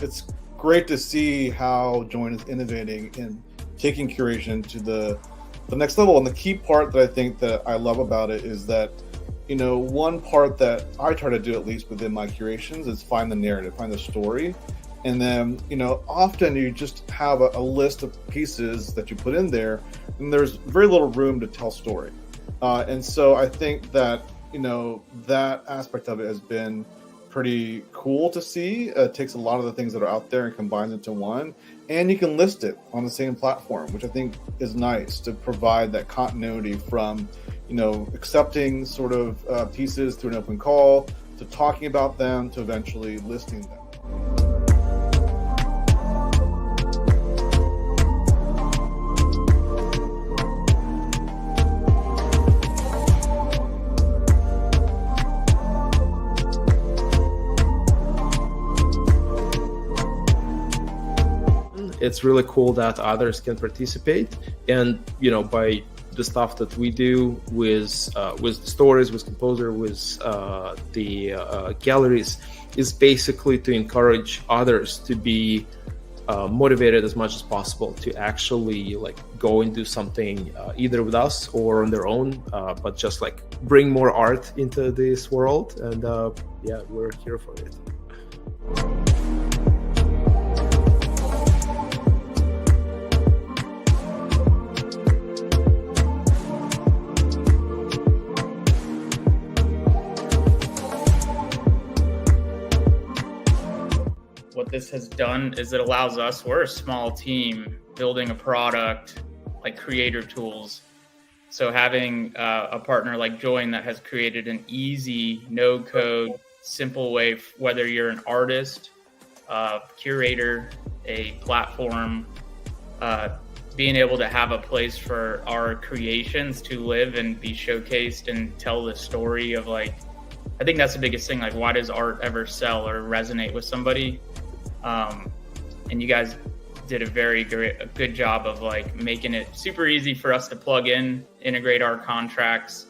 it's great to see how Joyn is innovating and taking curation to the next level. And the key part that I think that I love about it is that, one part that I try to do, at least within my curations, is find the narrative, find the story. And then, often you just have a list of pieces that you put in there, and there's very little room to tell story. And so I think that, that aspect of it has been pretty cool to see. It takes a lot of the things that are out there and combines into one, and you can list it on the same platform, which I think is nice to provide that continuity from, accepting sort of pieces through an open call, to talking about them, to eventually listing them. It's really cool that others can participate, and by the stuff that we do with the stories, with composer, with the galleries, is basically to encourage others to be motivated as much as possible to actually go and do something either with us or on their own, but just bring more art into this world. And we're here for it. What this has done is it allows us, we're a small team building a product like creator tools. So having a partner like Joyn that has created an easy, no code, simple way, whether you're an artist, curator, a platform, being able to have a place for our creations to live and be showcased and tell the story of I think that's the biggest thing. Why does art ever sell or resonate with somebody? And you guys did a good job of making it super easy for us to plug in, integrate our contracts.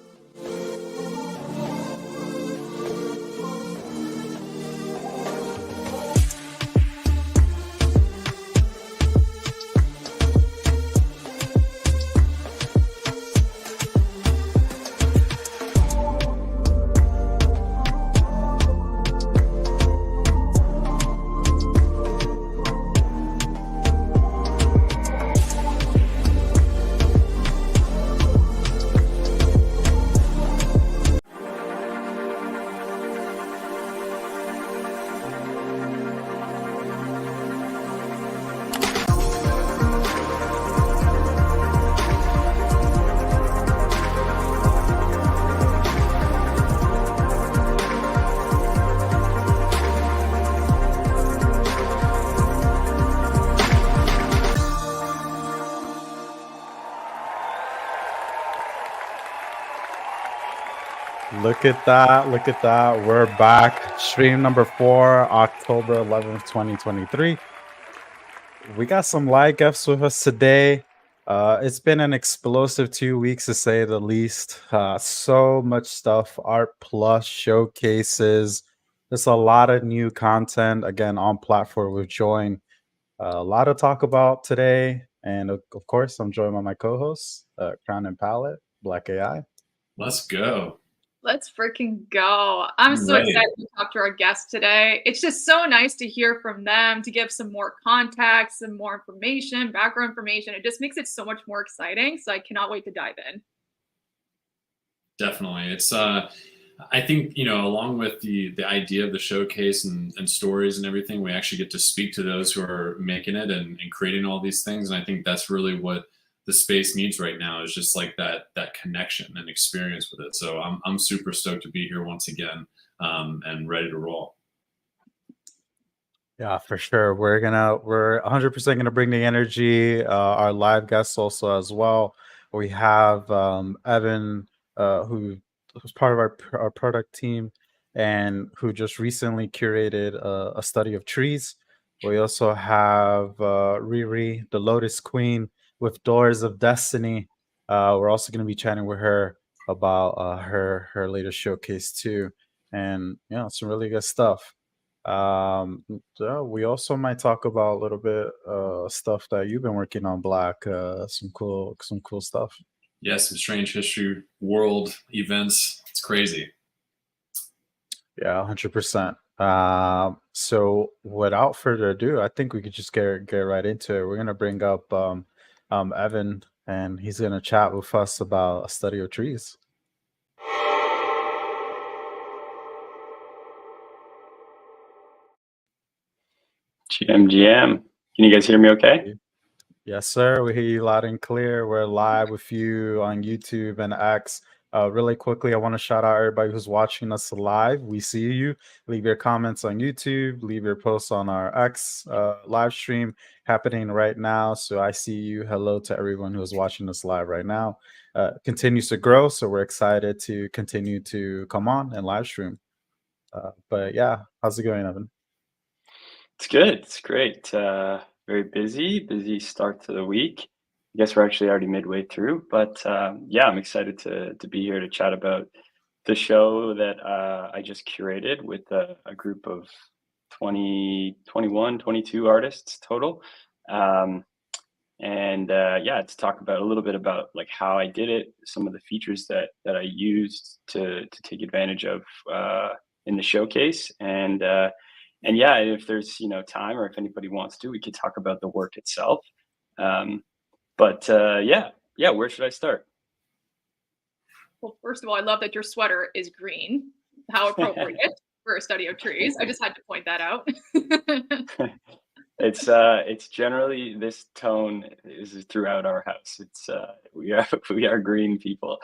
Look at that. Look at that. We're back. Stream number 4, October 11th, 2023. We got some live guests with us today. It's been an explosive 2 weeks, to say the least. So much stuff, Art Plus showcases. There's a lot of new content, again, on platform with Joyn. A lot to talk about today. And of course, I'm joined by my co-hosts, Crown and Palette, Black AI. Let's go. Let's freaking go. I'm so excited to talk to our guests today. It's just so nice to hear from them, to give some more context, some more information, background information. It just makes it so much more exciting. So I cannot wait to dive in. Definitely. It's I think, along with the idea of the showcase and stories and everything, we actually get to speak to those who are making it and creating all these things. And I think that's really what the space needs right now, is just that connection and experience with it. So I'm super stoked to be here once again, and ready to roll. Yeah, for sure. We're 100% gonna bring the energy. Our live guests also as well. We have Evan, who's part of our product team, and who just recently curated a study of trees. We also have Riri, the Lotus Queen, with Doors of Destiny. We're also going to be chatting with her about her latest showcase too, and some really good stuff. Yeah, we also might talk about a little bit stuff that you've been working on, Black. Some cool stuff. Yeah, some strange history, world events. It's crazy. Yeah, 100%. So without further ado, I think we could just get right into it. We're gonna bring up Evan, and he's gonna chat with us about a study of trees. GM. Can you guys hear me okay? Yes, sir. We hear you loud and clear. We're live with you on YouTube and X. Really quickly, I want to shout out everybody who's watching us live. We see you. Leave your comments on YouTube. Leave your posts on our X live stream happening right now. So I see you. Hello to everyone who is watching us live right now. Continues to grow, so we're excited to continue to come on and live stream. But yeah, how's it going, Evan? It's good. It's great. Very busy start to the week. I guess we're actually already midway through, but yeah, I'm excited to be here to chat about the show that I just curated with a group of 22 artists total. And yeah, to talk about a little bit about like how I did it, some of the features that I used to take advantage of in the showcase, and yeah, if there's time or if anybody wants to, we could talk about the work itself. But yeah, where should I start? Well, first of all, I love that your sweater is green. How appropriate for a study of trees. I just had to point that out. It's generally this tone is throughout our house. It's we are green people.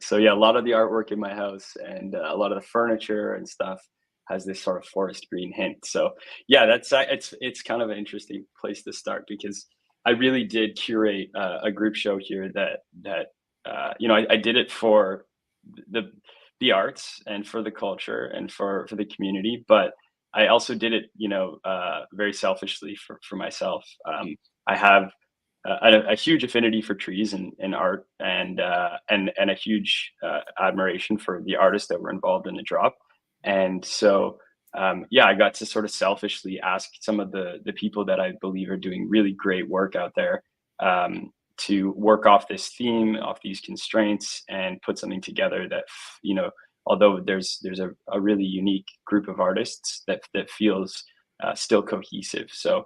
So yeah, a lot of the artwork in my house and a lot of the furniture and stuff has this sort of forest green hint. So yeah, it's kind of an interesting place to start because I really did curate a group show here that I did it for the arts and for the culture and for the community, but I also did it, very selfishly for myself. I have a huge affinity for trees and art, and a huge admiration for the artists that were involved in the drop. And so, yeah, I got to sort of selfishly ask some of the people that I believe are doing really great work out there to work off this theme, off these constraints, and put something together that although there's a really unique group of artists that feels still cohesive. So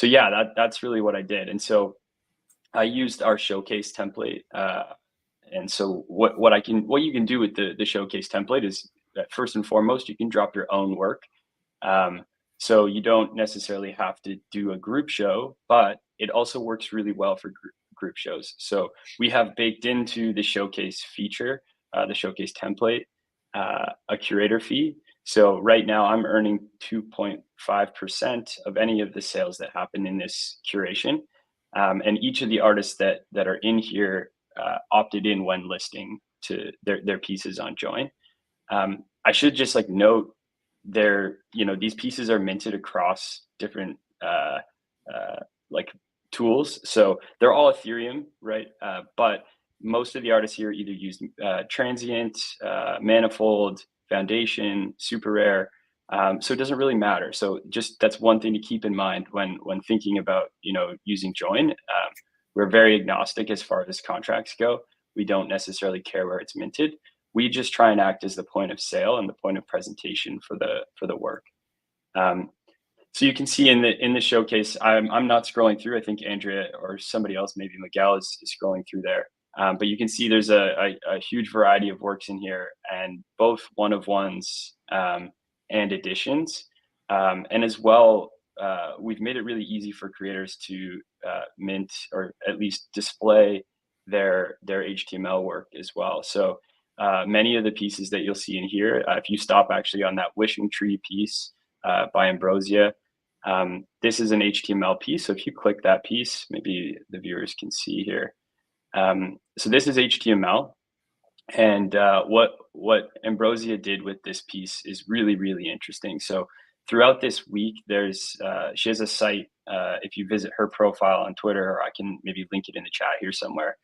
yeah, that's really what I did. And so I used our showcase template. And so what you can do with the showcase template is that first and foremost, you can drop your own work. So you don't necessarily have to do a group show, but it also works really well for group shows. So we have baked into the showcase feature, the showcase template, a curator fee. So right now I'm earning 2.5% of any of the sales that happen in this curation. And each of the artists that are in here opted in when listing to their pieces on Joyn. I should just note these pieces are minted across different tools. So they're all Ethereum, right? But most of the artists here either use Transient, Manifold, Foundation, Super Rare. So it doesn't really matter. So just that's one thing to keep in mind when thinking about using Joyn. We're very agnostic as far as contracts go. We don't necessarily care where it's minted. We just try and act as the point of sale and the point of presentation for the work. So you can see in the showcase, I'm not scrolling through. I think Andrea or somebody else, maybe Miguel, is scrolling through there. But you can see there's a huge variety of works in here, and both one-of-ones and editions. And as well, we've made it really easy for creators to mint or at least display their HTML work as well. So many of the pieces that you'll see in here, if you stop actually on that wishing tree piece by Ambrosia, this is an HTML piece. So if you click that piece, maybe the viewers can see here. So this is HTML. And what Ambrosia did with this piece is really, really interesting. So throughout this week, she has a site. If you visit her profile on Twitter, or I can maybe link it in the chat here somewhere.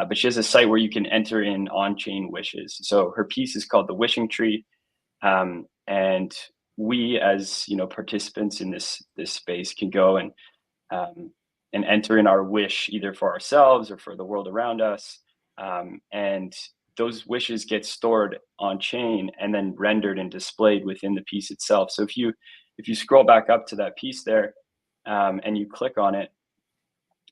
But she has a site where you can enter in on-chain wishes. So her piece is called The Wishing Tree. And we as participants in this space can go and enter in our wish either for ourselves or for the world around us, and those wishes get stored on chain and then rendered and displayed within the piece itself. So if you scroll back up to that piece there, and you click on it,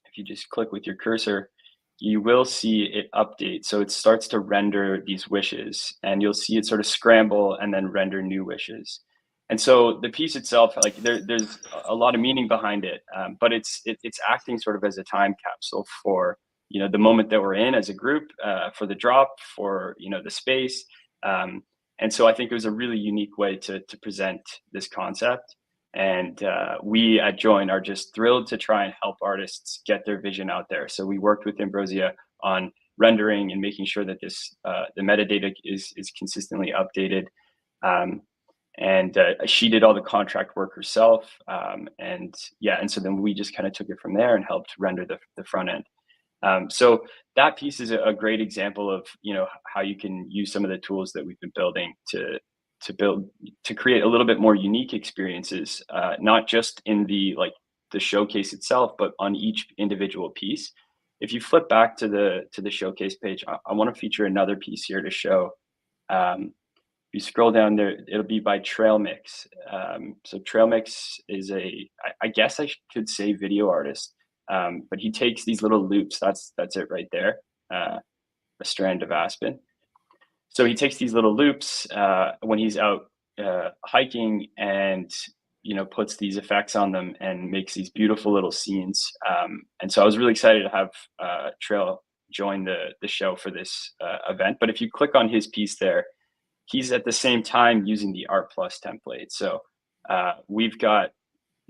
if you just click with your cursor, you will see it update. So it starts to render these wishes, and you'll see it sort of scramble and then render new wishes. And so the piece itself, like there's a lot of meaning behind it, but it's acting sort of as a time capsule for the moment that we're in as a group, for the drop, for the space, and so I think it was a really unique way to present this concept. And we at Joyn are just thrilled to try and help artists get their vision out there. So we worked with Ambrosia on rendering and making sure that this the metadata is consistently updated. And she did all the contract work herself, and so then we just kind of took it from there and helped render the front end. So that piece is a great example of how you can use some of the tools that we've been building to create a little bit more unique experiences, not just in the showcase itself, but on each individual piece. If you flip back to the showcase page, I want to feature another piece here to show. If you scroll down there, it'll be by Trail Mix. So Trail Mix is I guess I could say video artist, but he takes these little loops. That's it right there, a strand of aspen. So he takes these little loops when he's out hiking, and puts these effects on them and makes these beautiful little scenes. And so I was really excited to have Trail join the show for this event. But if you click on his piece there, he's at the same time using the Art Plus template. So we've got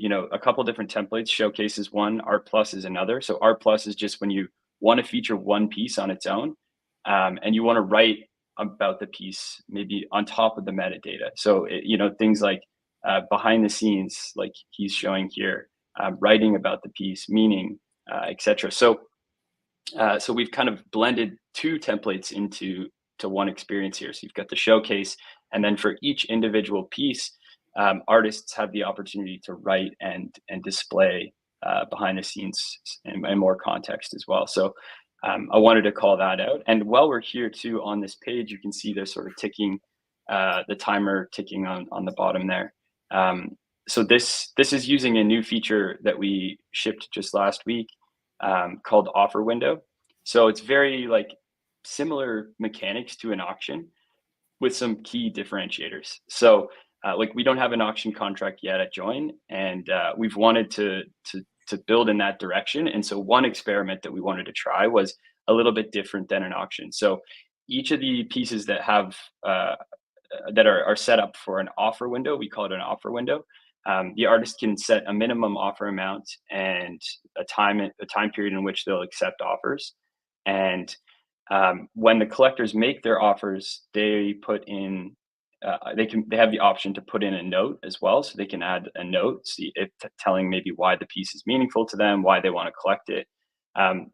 a couple different templates. Showcase is one, Art Plus is another. So Art Plus is just when you want to feature one piece on its own, and you want to write about the piece maybe on top of the metadata. So things like behind the scenes, like he's showing here, writing about the piece, meaning, etc. So we've kind of blended two templates into one experience here. So you've got the showcase, and then for each individual piece, artists have the opportunity to write and display behind the scenes and more context as well. So I wanted to call that out. And while we're here too on this page, you can see they're sort of ticking, the timer ticking on the bottom there. So this is using a new feature that we shipped just last week, called Offer Window. So it's very similar mechanics to an auction with some key differentiators. So we don't have an auction contract yet at Joyn, and we've wanted to build in that direction. And so one experiment that we wanted to try was a little bit different than an auction. So each of the pieces that have that are set up for an offer window, we call it an offer window. The artist can set a minimum offer amount and a time period in which they'll accept offers. And when the collectors make their offers, they put in they have the option to put in a note as well. So they can add a note, telling maybe why the piece is meaningful to them, why they want to collect it.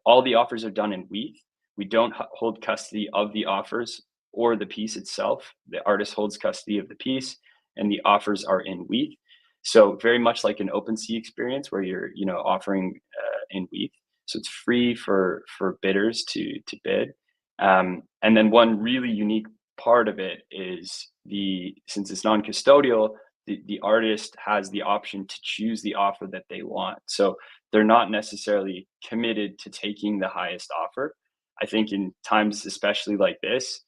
All the offers are done in WETH. We don't hold custody of the offers or the piece itself. The artist holds custody of the piece, and the offers are in WETH. So very much like an OpenSea experience where you're offering in WETH. So it's free for bidders to bid. And then one really unique part of it is since it's non-custodial, the artist has the option to choose the offer that they want. So they're not necessarily committed to taking the highest offer. I think in times especially like this,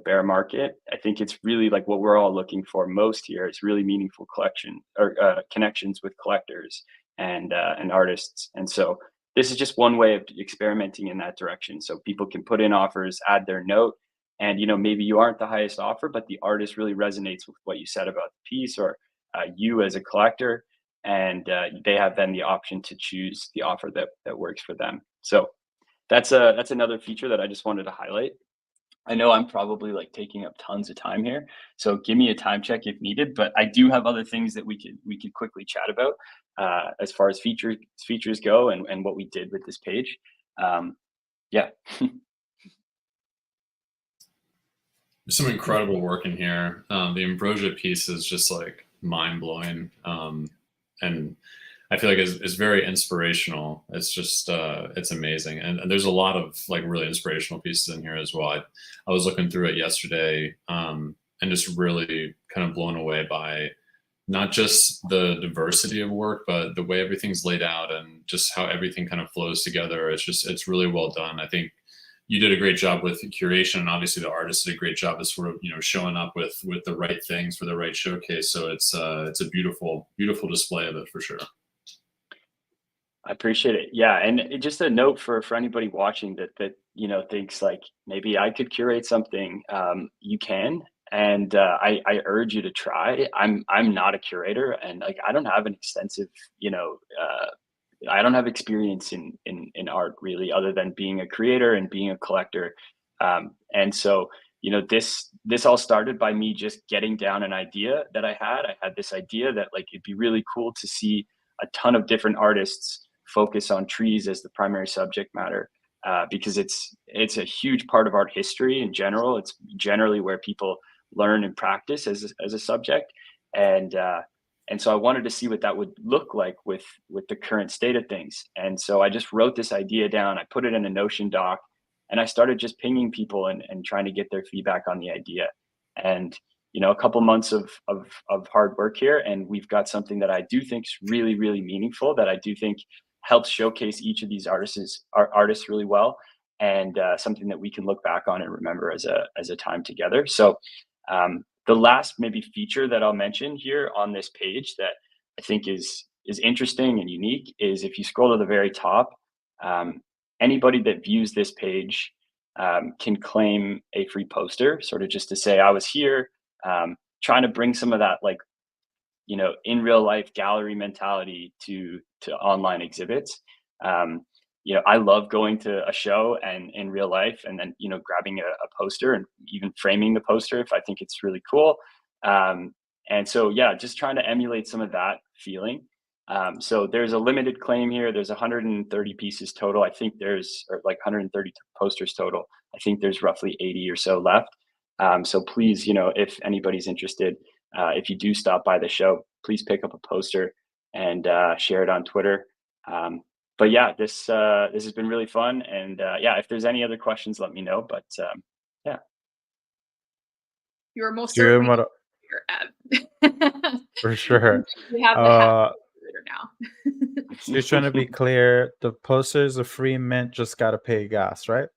bear market, I think it's really what we're all looking for most here is really meaningful collection or connections with collectors and artists. And so this is just one way of experimenting in that direction. So people can put in offers, add their note, and maybe you aren't the highest offer, but the artist really resonates with what you said about the piece, or you as a collector, and they have then the option to choose the offer that works for them. So that's another feature that I just wanted to highlight. I know I'm probably taking up tons of time here, so give me a time check if needed. But I do have other things that we could quickly chat about as far as features go and what we did with this page. Yeah. There's some incredible work in here. The ambrosia piece is just like mind blowing, and I feel like it's very inspirational. It's just it's amazing, and there's a lot of like really inspirational pieces in here as well. I was looking through it yesterday, and just really kind of blown away by not just the diversity of work, but the way everything's laid out and just how everything kind of flows together. It's really well done. I think you did a great job with curation, and obviously the artist did a great job of sort of showing up with the right things for the right showcase. So it's a beautiful display of it for sure. I appreciate it. Yeah, and just a note for anybody watching that thinks like maybe I could curate something. You can, and I urge you to try. I'm not a curator, and like I don't have an extensive I don't have experience in art really, other than being a creator and being a collector. And so this all started by me just getting down an idea that I had. I had this idea that like it'd be really cool to see a ton of different artists focus on trees as the primary subject matter, because it's a huge part of art history in general. It's generally where people learn and practice as a subject, and so I wanted to see what that would look like with the current state of things. And so I just wrote this idea down. I put it in a Notion doc, and I started just pinging people and trying to get their feedback on the idea. And a couple months of hard work here, and we've got something that I do think is really, really meaningful, that I do think helps showcase each of these artists really well, and something that we can look back on and remember as a time together. So the last maybe feature that I'll mention here on this page that I think is interesting and unique is if you scroll to the very top, anybody that views this page can claim a free poster, sort of just to say I was here, trying to bring some of that like in real life gallery mentality to online exhibits. I love going to a show and in real life, and then grabbing a poster and even framing the poster if I think it's really cool. And so yeah, just trying to emulate some of that feeling. So there's a limited claim here. There's 130 pieces total. I think or like 130 posters total. I think there's roughly 80 or so left. So please, if anybody's interested, if you do stop by the show, please pick up a poster and share it on Twitter. But yeah, this has been really fun. And yeah, if there's any other questions, let me know. But yeah. You are most certainly here, Ev. For sure. We have the now. Just trying to be clear, the posters are free mint, just got to pay gas, right?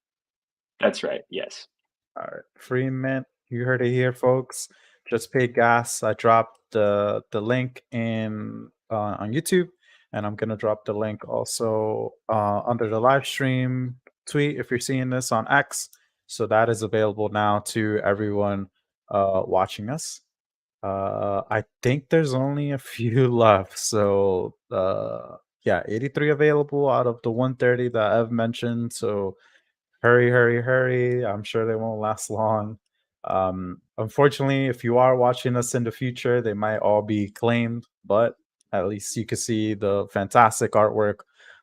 That's right. Yes. All right. Free mint. You heard it here, folks. Just pay gas. I dropped the link in on YouTube, and I'm gonna drop the link also under the live stream tweet if you're seeing this on X. So that is available now to everyone watching us. I think there's only a few left. So yeah, 83 available out of the 130 that I've mentioned. So hurry. I'm sure they won't last long. Unfortunately, if you are watching us in the future, they might all be claimed, but at least you can see the fantastic artwork.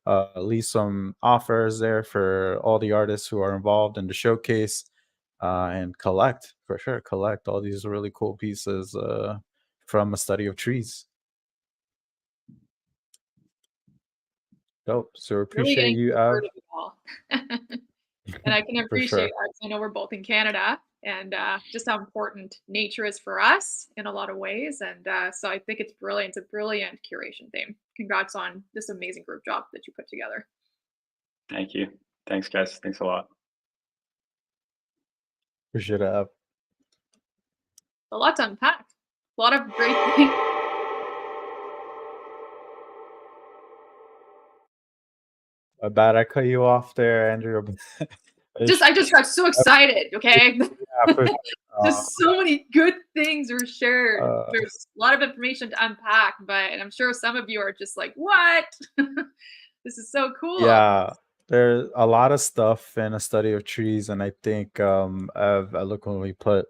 At least some offers there for all the artists who are involved in the showcase, and collect all these really cool pieces from a study of trees. Dope. So appreciate really you. And I can appreciate that. I know we're both in Canada, and just how important nature is for us in a lot of ways. And so I think it's brilliant. It's a brilliant curation theme. Congrats on this amazing group job that you put together. Thank you. Thanks, guys. Thanks a lot. Appreciate it. A lot to unpack. A lot of great things. I bet I cut you off there, Andrew. I just got so excited. Okay. Yeah, for sure. Just so many good things were shared. There's a lot of information to unpack, and I'm sure some of you are just like, "What? This is so cool." Yeah, there's a lot of stuff in a study of trees, and I think I've eloquently put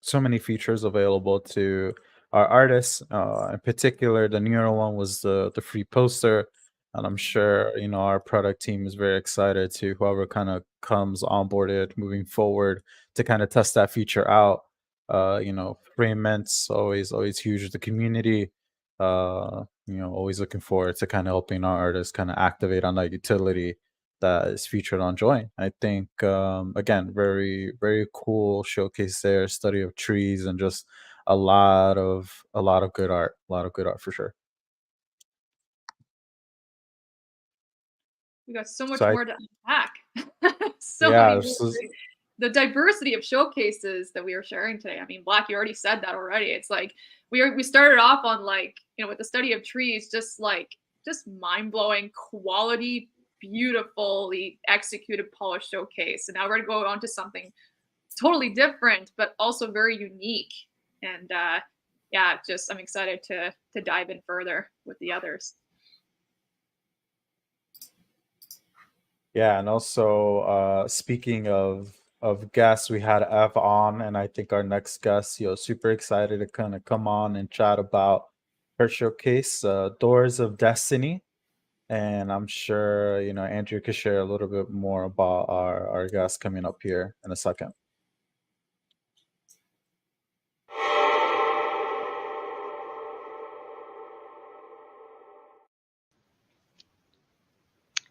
so many features available to our artists. In particular, the newer one was the free poster. And I'm sure, our product team is very excited to whoever kind of comes onboarded moving forward to kind of test that feature out. Free Mint's always huge with the community. Always looking forward to kind of helping our artists kind of activate on that utility that is featured on Joyn. I think again, very very cool showcase there, study of trees, and just a lot of good art, for sure. We got so much So more to unpack. yeah, this is, The diversity of showcases that we are sharing today. I mean, Black, you already said that already. It's like we started off on with the study of trees, just mind blowing quality, beautifully executed, polished showcase. And now we're gonna go on to something totally different, but also very unique. And I'm excited to dive in further with the others. yeah, and also speaking of guests, we had Ev on, and I think our next guest, super excited to kind of come on and chat about her showcase, Doors of Destiny. And I'm sure Andrew could share a little bit more about our guest coming up here in a second.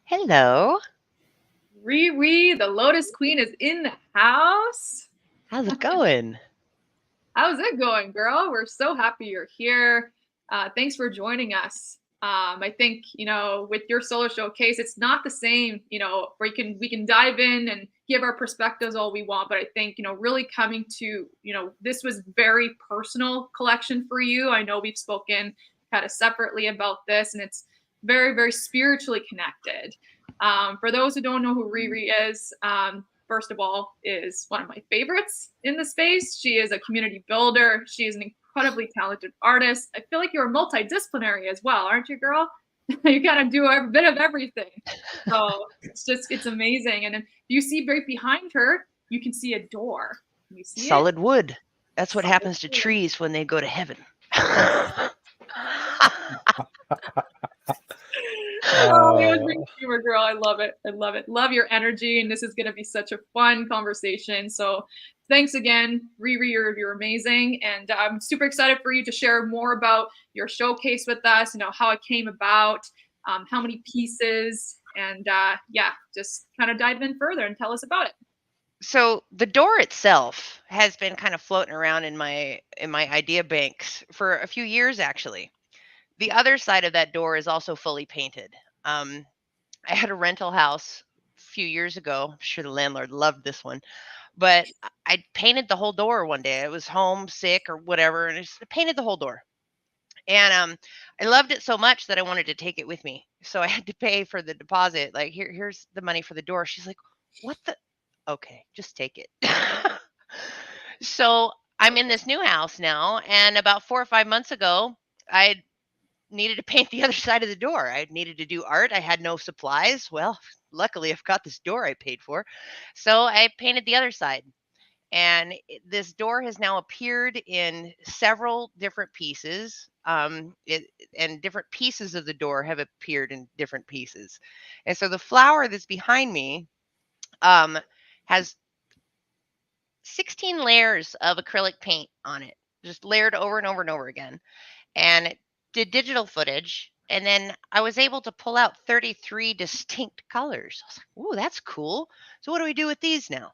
Hello. Riri, the Lotus Queen, is in the house. How's it going? How's it going, girl? We're so happy you're here. Thanks for joining us. I think with your solo showcase, it's not the same. Where we can dive in and give our perspectives all we want, but I think really coming to this was very personal collection for you. I know we've spoken kind of separately about this, and it's very very spiritually connected. For those who don't know who Riri is, first of all, is one of my favorites in the space. She is a community builder. She is an incredibly talented artist. I feel like you're multidisciplinary as well, aren't you, girl? You kind of do a bit of everything. So it's amazing. And if you see right behind her, you can see a door. Can you see Solid wood. That's what happens to trees when they go to heaven. Oh, it was great humor, girl. I love it. I love it. Love your energy, and this is going to be such a fun conversation. So, thanks again, Riri. You're amazing, and I'm super excited for you to share more about your showcase with us. How it came about, how many pieces, and just kind of dive in further and tell us about it. So the door itself has been kind of floating around in my idea banks for a few years, actually. The other side of that door is also fully painted. I had a rental house a few years ago. I'm sure the landlord loved this one, but I painted the whole door one day. I was home sick or whatever, and I just painted the whole door. And I loved it so much that I wanted to take it with me. So I had to pay for the deposit. Like, here's the money for the door. She's like, "What the? Okay, just take it." So I'm in this new house now, and about 4 or 5 months ago, I needed to paint the other side of the door. I needed to do art. I had no supplies. Well, luckily I've got this door I paid for. So I painted the other side. And this door has now appeared in several different pieces. And different pieces of the door have appeared in different pieces. And so the flower that's behind me has 16 layers of acrylic paint on it, just layered over and over and over again. And did digital footage. And then I was able to pull out 33 distinct colors. I was like, "Ooh, that's cool. So what do we do with these now?"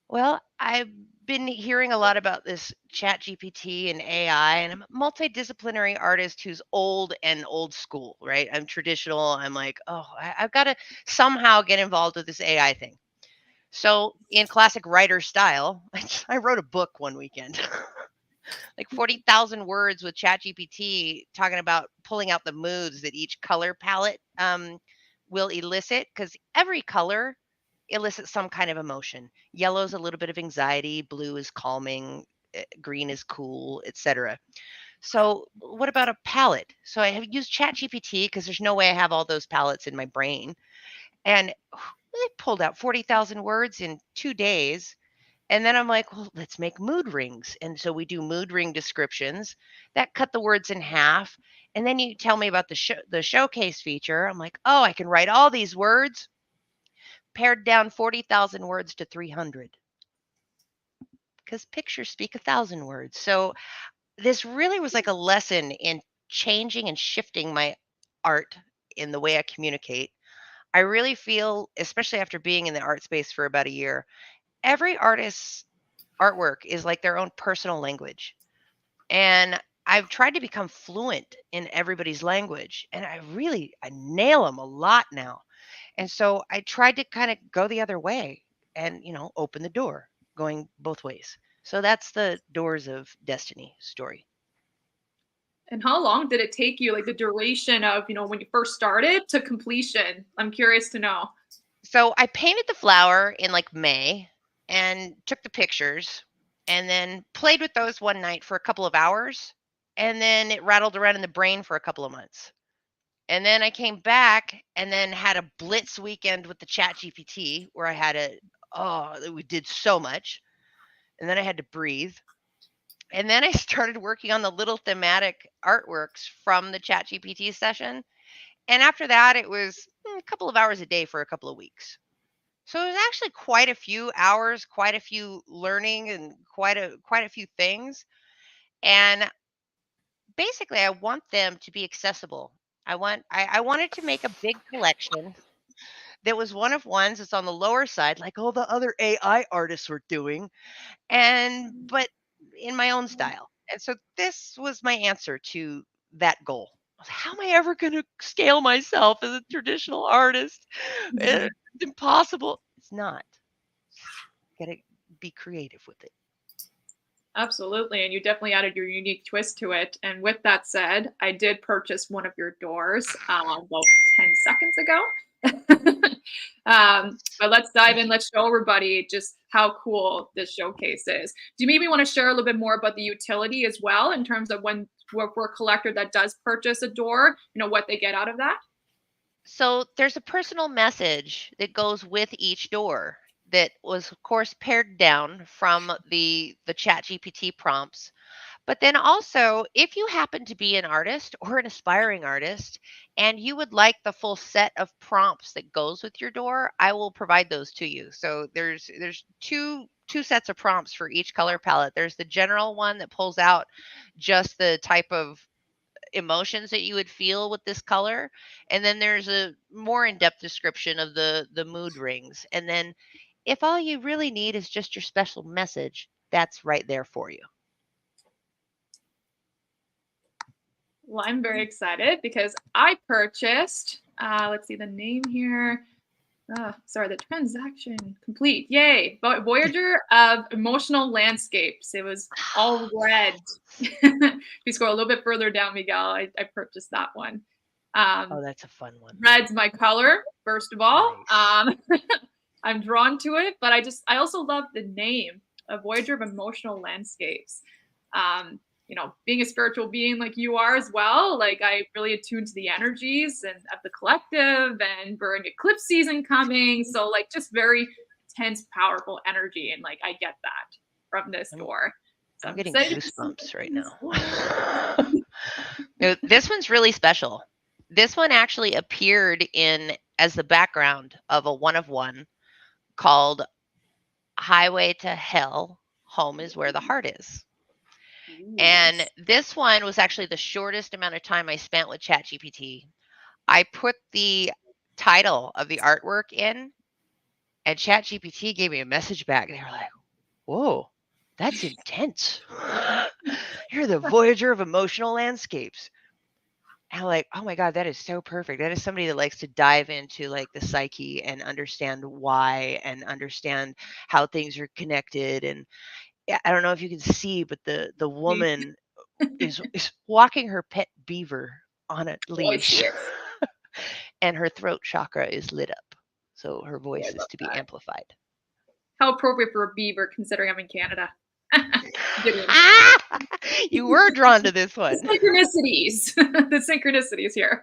Well, I've been hearing a lot about this chat GPT and AI, and I'm a multidisciplinary artist who's old and old school, right? I'm traditional. I'm like, oh, I've got to somehow get involved with this AI thing. So in classic writer style, I wrote a book one weekend. Like 40,000 words with ChatGPT talking about pulling out the moods that each color palette will elicit, because every color elicits some kind of emotion. Yellow's a little bit of anxiety, blue is calming, green is cool, etc. So what about a palette? So I have used ChatGPT because there's no way I have all those palettes in my brain. And they pulled out 40,000 words in 2 days. And then I'm like, well, let's make mood rings. And so we do mood ring descriptions that cut the words in half. And then you tell me about the showcase feature. I'm like, oh, I can write all these words, pared down 40,000 words to 300. because pictures speak 1,000 words. So this really was like a lesson in changing and shifting my art in the way I communicate. I really feel, especially after being in the art space for about a year, every artist's artwork is like their own personal language. And I've tried to become fluent in everybody's language, and I nail them a lot now. And so I tried to kind of go the other way and, open the door, going both ways. So that's the Doors of Destiny story. And how long did it take you, like the duration of, when you first started to completion? I'm curious to know. So I painted the flower in like May and took the pictures and then played with those one night for a couple of hours. And then it rattled around in the brain for a couple of months. And then I came back and then had a blitz weekend with the Chat GPT where we did so much. And then I had to breathe. And then I started working on the little thematic artworks from the Chat GPT session. And after that, it was a couple of hours a day for a couple of weeks. So it was actually quite a few hours, quite a few learning, and quite a few things. And basically, I want them to be accessible. I wanted to make a big collection that was one of ones. It's on the lower side, like all the other AI artists were doing, but in my own style. And so this was my answer to that goal. How am I ever going to scale myself as a traditional artist? It's impossible. It's not. Got to be creative with it. Absolutely. And you definitely added your unique twist to it. And with that said, I did purchase one of your doors about 10 seconds ago. But let's dive in. Let's show everybody just how cool this showcase is. Do you maybe want to share a little bit more about the utility as well, in terms of when for a collector that does purchase a door, what they get out of that? So there's a personal message that goes with each door that was, of course, pared down from the Chat GPT prompts. But then also, if you happen to be an artist or an aspiring artist and you would like the full set of prompts that goes with your door, I will provide those to you. So there's two sets of prompts for each color palette. There's the general one that pulls out just the type of emotions that you would feel with this color, and then there's a more in-depth description of the mood rings. And then if all you really need is just your special message, that's right there for you. Well, I'm very excited because I purchased, let's see the name here. Sorry, the transaction complete. Yay. Voyager of Emotional Landscapes. It was all red. If you scroll a little bit further down, Miguel, I purchased that one. Oh, that's a fun one. Red's my color, first of all. Nice. I'm drawn to it, but I also love the name, a Voyager of Emotional Landscapes. Being a spiritual being like you are as well, like I really attune to the energies and of the collective, and we're in eclipse season coming. So like just very intense, powerful energy. And like, I get that from this door. So I'm getting goosebumps right now. This one's really special. This one actually appeared as the background of a one of one called Highway to Hell, Home is Where the Heart Is. And this one was actually the shortest amount of time I spent with ChatGPT. I put the title of the artwork in, and ChatGPT gave me a message back. They were like, whoa, that's intense. You're the Voyager of Emotional Landscapes. And I'm like, oh my God, that is so perfect. That is somebody that likes to dive into like the psyche and understand why and understand how things are connected. And I don't know if you can see, but the woman is walking her pet beaver on a leash, and her throat chakra is lit up, so her voice is to be amplified. How appropriate for a beaver, considering I'm in Canada. You were drawn to this one. The synchronicities here.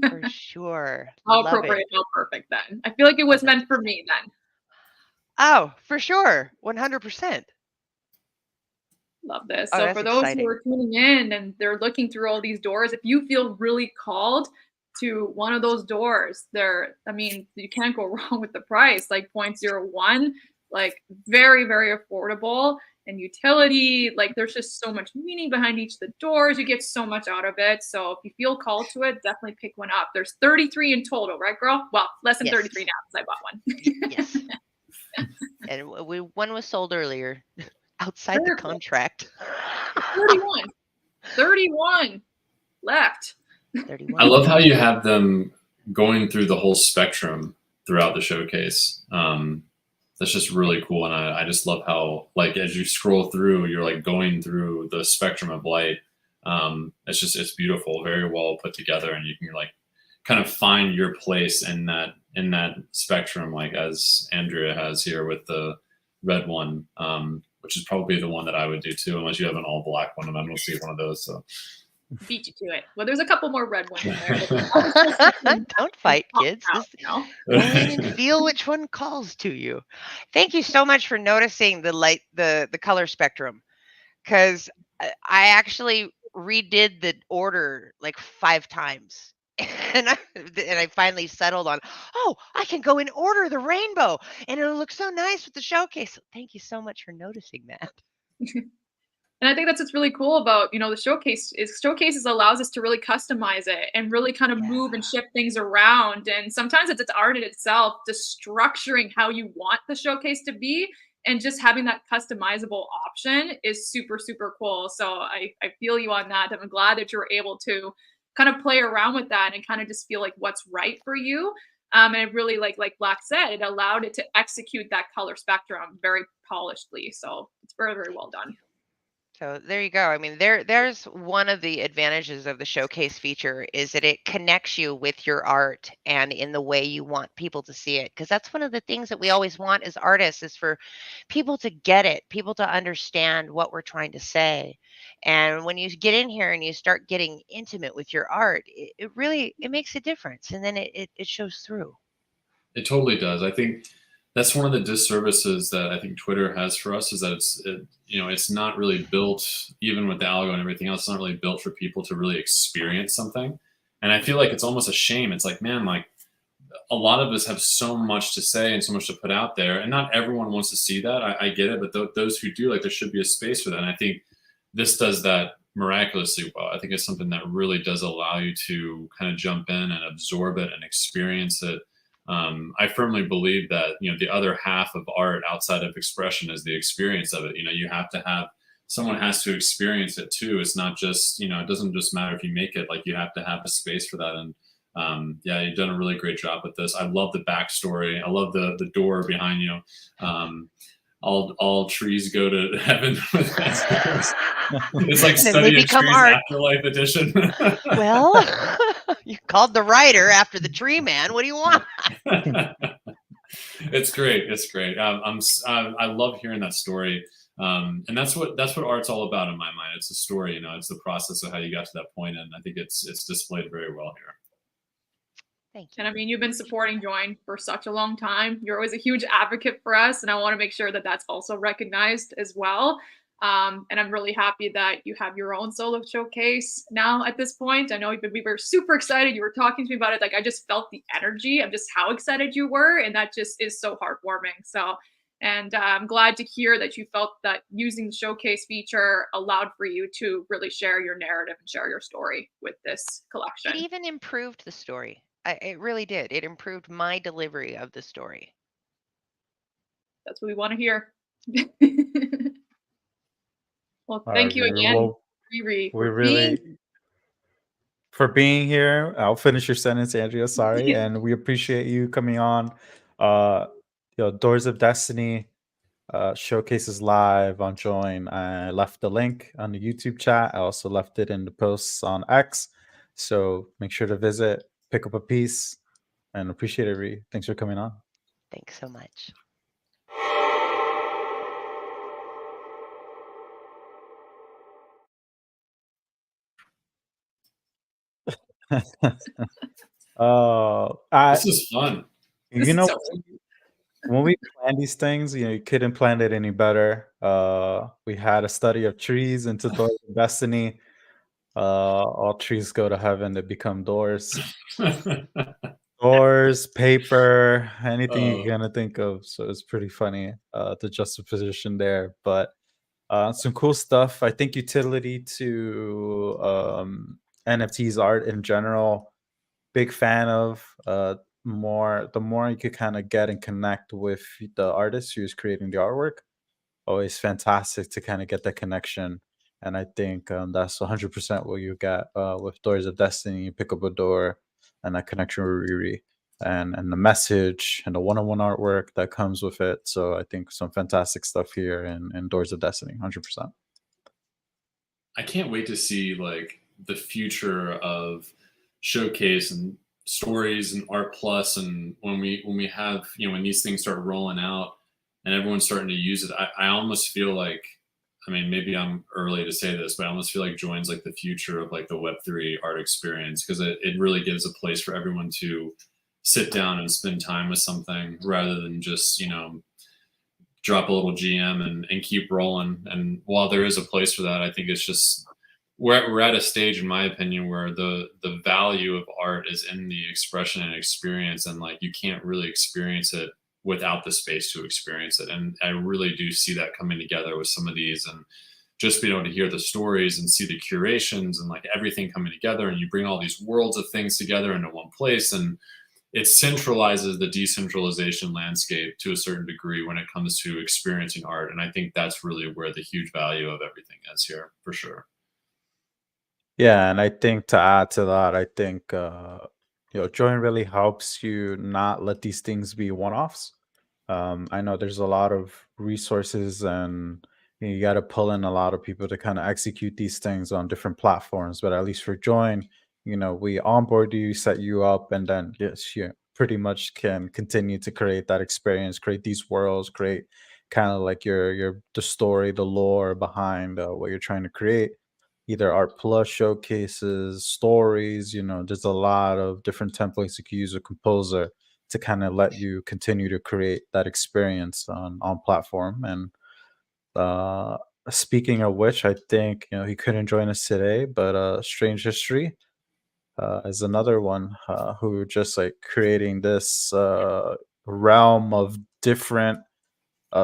For sure. How appropriate, how perfect then. I feel like it was meant for me then. Oh, for sure. 100%. Love this. So for those who are tuning in and they're looking through all these doors, if you feel really called to one of those doors, you can't go wrong with the price. Like 0.01 Like very, very affordable and utility. Like there's just so much meaning behind each of the doors. You get so much out of it. So if you feel called to it, definitely pick one up. There's 33 in total, right, girl? Well, less than Yes. 33 now because I bought one. Yes. And one was sold earlier outside the contract. 31. 31 left. 31. I love how you have them going through the whole spectrum throughout the showcase. That's just really cool, and I just love how, like, as you scroll through, you're like going through the spectrum of light. It's beautiful, very well put together, and you can like kind of find your place in that spectrum, like as Andrea has here with the red one, which is probably the one that I would do too, unless you have an all black one, and I don't see one of those. So beat you to it. Well, there's a couple more red ones in there. Don't fight, kids. Go in and feel which one calls to you. Thank you so much for noticing the color spectrum, because I actually redid the order like 5 times. And I finally settled on, oh, I can go in order the rainbow, and it'll look so nice with the showcase. So thank you so much for noticing that. And I think that's what's really cool about, the showcases allows us to really customize it and really kind of move and shift things around. And sometimes it's art in itself, just structuring how you want the showcase to be, and just having that customizable option is super, super cool. So I feel you on that. I'm glad that you were able to kind of play around with that and kind of just feel like what's right for you. And it really, like Black said, it allowed it to execute that color spectrum very polishedly. So it's very, very well done. So there you go. I mean, there's one of the advantages of the showcase feature is that it connects you with your art and in the way you want people to see it. Because that's one of the things that we always want as artists, is for people to get it, people to understand what we're trying to say. And when you get in here and you start getting intimate with your art, it really makes a difference. And then it shows through. It totally does. I think that's one of the disservices that I think Twitter has for us, is that it's not really built, even with the algo and everything else, it's not really built for people to really experience something. And I feel like it's almost a shame. It's like, man, like a lot of us have so much to say and so much to put out there, and not everyone wants to see that. I get it, but those who do, like, there should be a space for that. And I think this does that miraculously well. I think it's something that really does allow you to kind of jump in and absorb it and experience it. I firmly believe that, the other half of art outside of expression is the experience of it. You have to have, someone has to experience it too. It's not just, it doesn't just matter if you make it, like you have to have a space for that. And you've done a really great job with this. I love the backstory. I love the door behind you. All trees go to heaven. It's like Study of Trees Afterlife edition. Well, you called the writer after the tree man. What do you want? It's great. It's great. I love hearing that story. And that's what art's all about in my mind. It's a story. It's the process of how you got to that point, and I think it's displayed very well here. Thank you. And I mean, you've been supporting Joyn for such a long time. You're always a huge advocate for us, and I want to make sure that that's also recognized as well. And I'm really happy that you have your own solo showcase now at this point. I know we were super excited. You were talking to me about it. Like, I just felt the energy of just how excited you were, and that just is so heartwarming. So, and I'm glad to hear that you felt that using the showcase feature allowed for you to really share your narrative and share your story with this collection. It even improved the story. It really did. It improved my delivery of the story. That's what we want to hear. Well, thank you again, Riri, for being here. I'll finish your sentence, Andrea. Sorry. And we appreciate you coming on. Doors of Destiny showcases live on Joyn. I left the link on the YouTube chat. I also left it in the posts on X. So make sure to visit, pick up a piece, and appreciate it, Riri. Thanks for coming on. Thanks so much. This is fun. When we plan these things, you couldn't plan it any better. We had a study of trees into Doors of Destiny. All trees go to heaven to become doors. doors, paper, anything Oh. you're gonna think of. So it's pretty funny, the juxtaposition there. But some cool stuff. I think utility to NFTs art in general. Big fan of. The more you could kind of get and connect with the artist who's creating the artwork, always fantastic to kind of get that connection. And I think that's 100% what you get with Doors of Destiny. You pick up a door and that connection with Riri and the message and the one-on-one artwork that comes with it. So I think some fantastic stuff here in Doors of Destiny, 100%. I can't wait to see like the future of showcase and stories and art plus, and when we have, you know, when these things start rolling out and everyone's starting to use it, I almost feel like, I mean, maybe I'm early to say this, but I almost feel like Joyn's like the future of like the Web3 art experience, because it really gives a place for everyone to sit down and spend time with something rather than just, you know, drop a little GM and keep rolling. And while there is a place for that, I think it's just we're at a stage, in my opinion, where the value of art is in the expression and experience, and like you can't really experience it without the space to experience it. And I really do see that coming together with some of these, and just being able to hear the stories and see the curations and like everything coming together, and you bring all these worlds of things together into one place, and it centralizes the decentralization landscape to a certain degree when it comes to experiencing art. And I think that's really where the huge value of everything is here, for sure. Yeah, and I think to add to that, I think Join really helps you not let these things be one-offs. I know there's a lot of resources, and you got to pull in a lot of people to kind of execute these things on different platforms. But at least for Join, we onboard you, set you up, and then yes, you pretty much can continue to create that experience, create these worlds, create kind of like your the story, the lore behind what you're trying to create, either art plus showcases, stories. There's a lot of different templates you can use with Composer to kind of let you continue to create that experience on platform. And uh speaking of which, I think he couldn't join us today, but Strange History is another one who just like creating this realm of different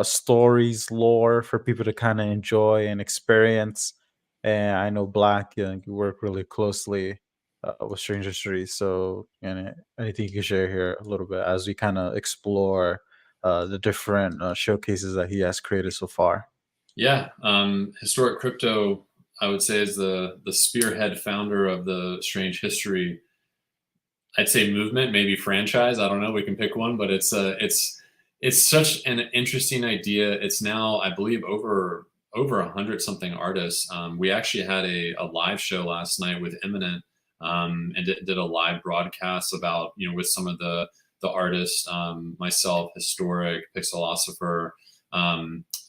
stories, lore for people to kind of enjoy and experience. And I know Black, you work really closely with Stranger History. So, anything you can share here a little bit as we kind of explore the different showcases that he has created so far. Yeah, Historic Crypto, I would say, is the spearhead founder of the Strange History, I'd say, movement, maybe franchise. I don't know. We can pick one, but it's such an interesting idea. It's now, I believe, over 100 something artists. We actually had a live show last night with Imminent, and did a live broadcast about, with some of the artists, myself, Historic, Pixelosopher,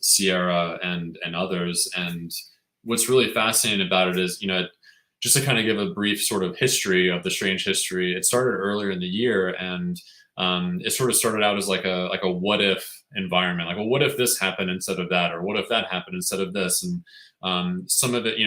Sierra, and others. And what's really fascinating about it is, just to kind of give a brief sort of history of the Strange History, it started earlier in the year, and it sort of started out as like a what if environment, like, well, what if this happened instead of that, or what if that happened instead of this? And some of it,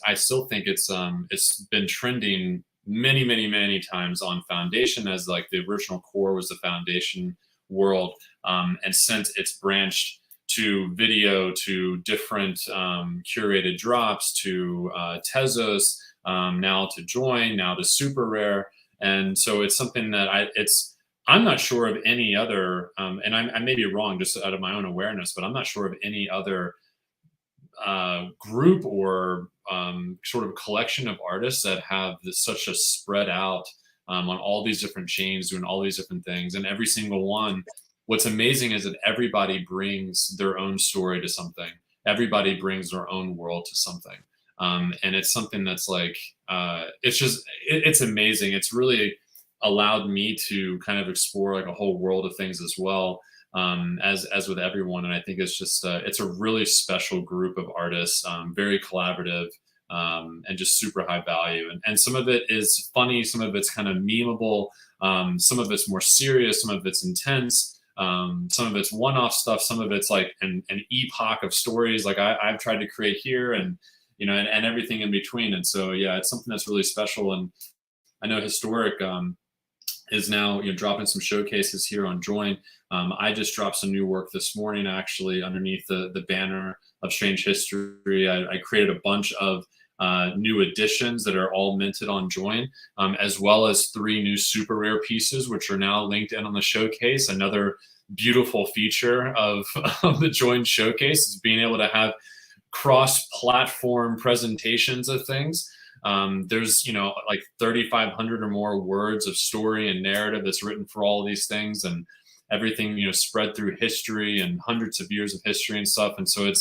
I still think it's been trending many times on Foundation, as like the original core was the Foundation world, and since it's branched to video, to different curated drops, to Tezos, now to Joyn, now to Super Rare. And so it's something that I'm not sure of any other, and I may be wrong just out of my own awareness, but I'm not sure of any other group or sort of collection of artists that have such a spread out on all these different chains, doing all these different things. And every single one, what's amazing is that everybody brings their own story to something. Everybody brings their own world to something. And it's something that's like, it's amazing. It's really allowed me to kind of explore like a whole world of things as well, as with everyone. And I think it's just, it's a really special group of artists, very collaborative, and just super high value. And some of it is funny, some of it's kind of memeable, some of it's more serious, some of it's intense. Some of it's one-off stuff, some of it's like an epoch of stories like I've tried to create here, and and everything in between. And so yeah, it's something that's really special. And I know Historic is now dropping some showcases here on Joyn. I just dropped some new work this morning, actually, underneath the banner of Strange History. I created a bunch of new editions that are all minted on Joyn, as well as 3 new super rare pieces, which are now linked in on the showcase. Another beautiful feature of, of the Joyn showcase is being able to have cross-platform presentations of things. There's like 3,500 or more words of story and narrative that's written for all of these things, and everything spread through history and hundreds of years of history and stuff. And so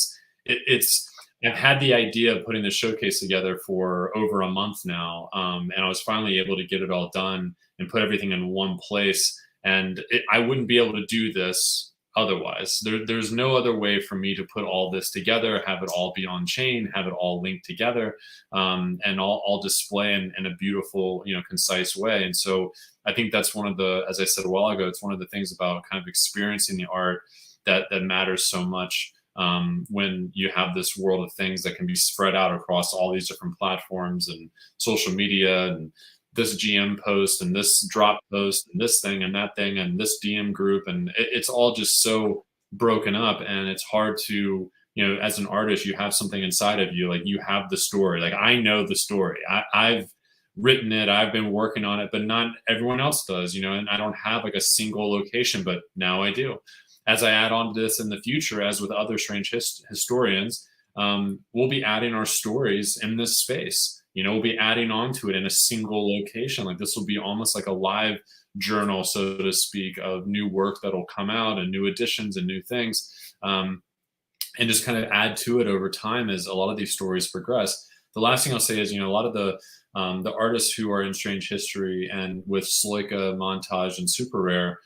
it's I've had the idea of putting the showcase together for over a month now, and I was finally able to get it all done and put everything in one place. And I wouldn't be able to do this otherwise. There's no other way for me to put all this together, have it all be on chain, have it all linked together, and all display in a beautiful, concise way. And so I think that's one of the, as I said a while ago, it's one of the things about kind of experiencing the art that matters so much. When you have this world of things that can be spread out across all these different platforms and social media, and this GM post and this drop post and this thing and that thing and this DM group, and it's all just so broken up, and it's hard to, as an artist, you have something inside of you, like you have the story. Like I know the story. I've written it, I've been working on it, but not everyone else does, and I don't have like a single location, but now I do. As I add on to this in the future, as with other strange historians, we'll be adding our stories in this space. We'll be adding on to it in a single location. Like this will be almost like a live journal, so to speak, of new work that'll come out and new additions and new things, and just kind of add to it over time as a lot of these stories progress. The last thing I'll say is, a lot of the artists who are in strange history and with Sloika, Montage, and Super Rare,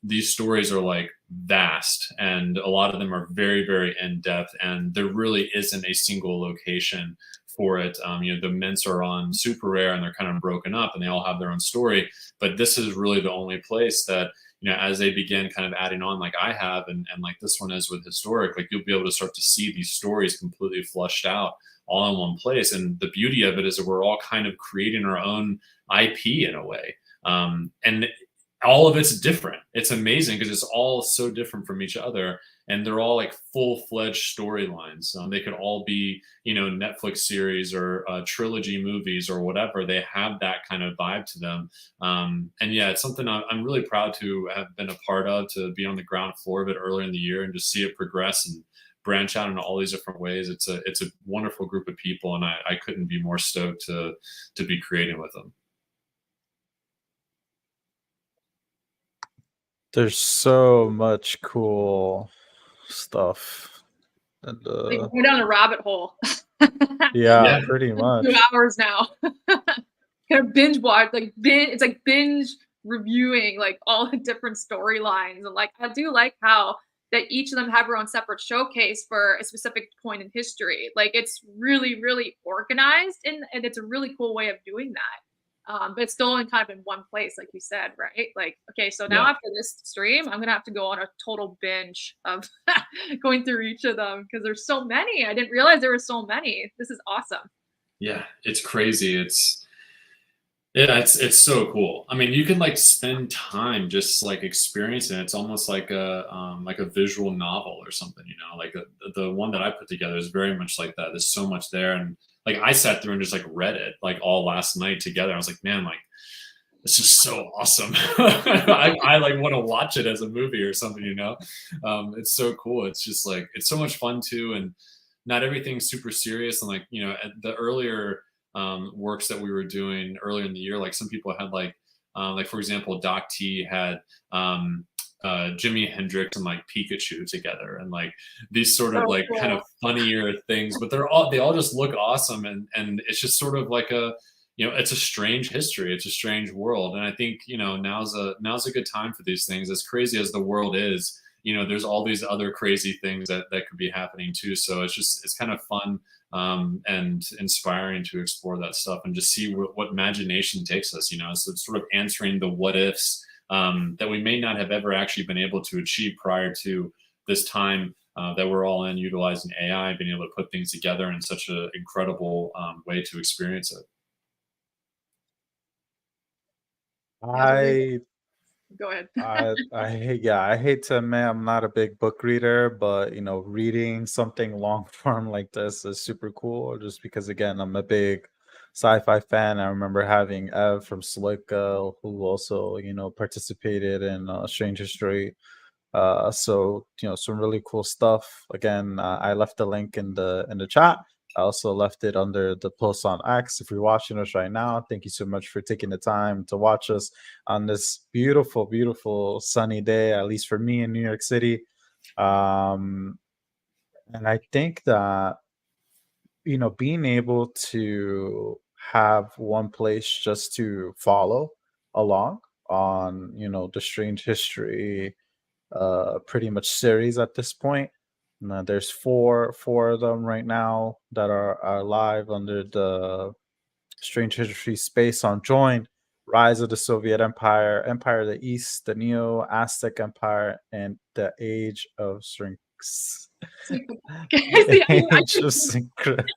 these stories are like vast, and a lot of them are very, very in depth, and there really isn't a single location for it. The mints are on Super Rare and they're kind of broken up and they all have their own story, but this is really the only place that, as they begin kind of adding on, like I have, and like this one is with Historic, like you'll be able to start to see these stories completely flushed out all in one place. And the beauty of it is that we're all kind of creating our own IP in a way. And all of it's different. It's amazing because it's all so different from each other, and they're all like full-fledged storylines. They could all be, Netflix series or trilogy movies or whatever. They have that kind of vibe to them. And yeah, it's something I'm really proud to have been a part of, to be on the ground floor of it earlier in the year and just see it progress and branch out in all these different ways. It's a wonderful group of people, and I couldn't be more stoked to be creating with them. There's so much cool stuff. And Like, we're down a rabbit hole. yeah, pretty much. 2 hours now. Kind of binge watch, it's like binge reviewing like all the different storylines. And like I do like how that each of them have their own separate showcase for a specific point in history. Like it's really, really organized, and it's a really cool way of doing that. But it's still in kind of in one place, like you said, right? Like, okay, so now after this stream, I'm gonna have to go on a total binge of going through each of them because there's so many. I didn't realize there were so many. This is awesome. Yeah, it's crazy. It's so cool. I mean, you can like spend time just like experiencing it. It's almost like a visual novel or something, like the one that I put together is very much like that. There's so much there. And like I sat through and just like read it like all last night together. I was like, man, like it's just so awesome. I like want to watch it as a movie or something, It's so cool. It's just like, it's so much fun too. And not everything's super serious. And like, the earlier works that we were doing earlier in the year, like some people had like for example, Doc T had Jimi Hendrix and like Pikachu together, and like these sort of like kind of funnier things, but they all just look awesome, and it's just sort of like it's a strange history, it's a strange world. And I think now's a good time for these things. As crazy as the world is, there's all these other crazy things that could be happening too. So it's kind of fun and inspiring to explore that stuff and just see what imagination takes us. So it's sort of answering the what ifs that we may not have ever actually been able to achieve prior to this time that we're all in, utilizing AI, being able to put things together in such an incredible way to experience it. I Go ahead. I hate to admit I'm not a big book reader, but reading something long form like this is super cool. Just because again, I'm a big sci-fi fan. I remember having Ev from Slick, who also participated in Strange History. So some really cool stuff. Again, I left the link in the chat. I also left it under the post on X. If you're watching us right now, thank you so much for taking the time to watch us on this beautiful, beautiful sunny day, at least for me in New York City. And I think that being able to have one place just to follow along on the Strange History pretty much series at this point. There's four of them right now that are live under the Strange History space on Joyn. Rise of the Soviet Empire, Empire of the East, the Neo Aztec Empire, and the Age of Sphinx. The Age of Syncretica.